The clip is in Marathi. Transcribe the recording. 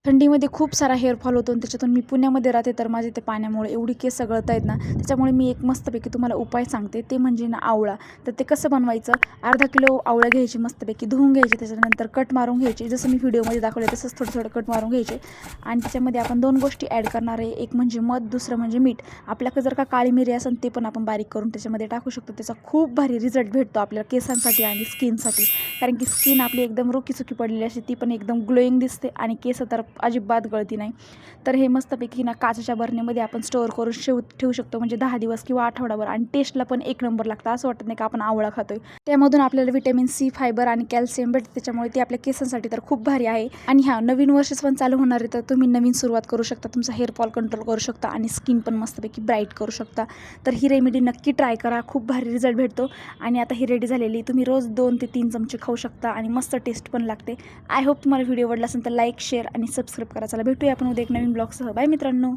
थंडीमध्ये खूप सारा हेअरफॉल होतो आणि त्याच्यातून मी पुण्यामध्ये राहते, तर माझे ते पाण्यामुळे एवढी केस गळत आहेत ना, त्याच्यामुळे मी एक मस्तपैकी तुम्हाला उपाय सांगते, ते म्हणजे ना आवळा. तर ते कसं बनवायचं, अर्धा किलो आवळा घ्यायची, मस्तपैकी धुवून घ्यायची, त्याच्यानंतर कट मारून घ्यायची, जसं मी व्हिडिओमध्ये दाखवले तसंच थोडं थोडं कट मारून घ्यायचे. आणि त्याच्यामध्ये आपण 2 गोष्टी ॲड करणार आहे, एक म्हणजे मध, दुसरं म्हणजे मीठ. आपल्याकडे जर का काळी मिरी असेल ते पण आपण बारीक करून त्याच्यामध्ये टाकू शकतो. त्याचा खूप भारी रिझल्ट भेटतो आपल्याला केसांसाठी आणि स्किनसाठी, कारण की स्किन आपली एकदम रुखी पडलेली असते, ती पण एकदम ग्लोईंग दिसते आणि केस तर अजिबात गळती नाही. तर हे मस्तपैकी ना काचेच्या बरणीमध्ये आपण स्टोअर करून ठेवू शकतो, म्हणजे 10 दिवस किंवा आठवडाभर, आणि टेस्टला पण एक नंबर लागतं. असं वाटत नाही का आपण आवळा खातोय. त्यामधून आपल्याला व्हिटॅमिन सी, फायबर आणि कॅल्शियम भेटते, त्याच्यामुळे ते आपल्या केसांसाठी तर खूप भारी आहे. आणि नवीन वर्ष पण चालू होणार आहे, तर तुम्ही नवीन सुरुवात करू शकता, तुमचा हेअरफॉल कंट्रोल करू शकता आणि स्किन पण मस्तपैकी ब्राईट करू शकता. तर ही रेमेडी नक्की ट्राय करा, खूप भारी रिझल्ट भेटतो. आणि आता ही रेडी झालेली, तुम्ही रोज 2 ते 3 चमचे खाऊ शकता आणि मस्त टेस्ट पण लागते. आय होप तुम्हाला व्हिडिओ आवडला असेल तर लाईक, शेअर आणि सबस्क्राईब करा. चला भेटूया आपण उद्या एक नवीन ब्लॉगसह. बाय मित्रांनो.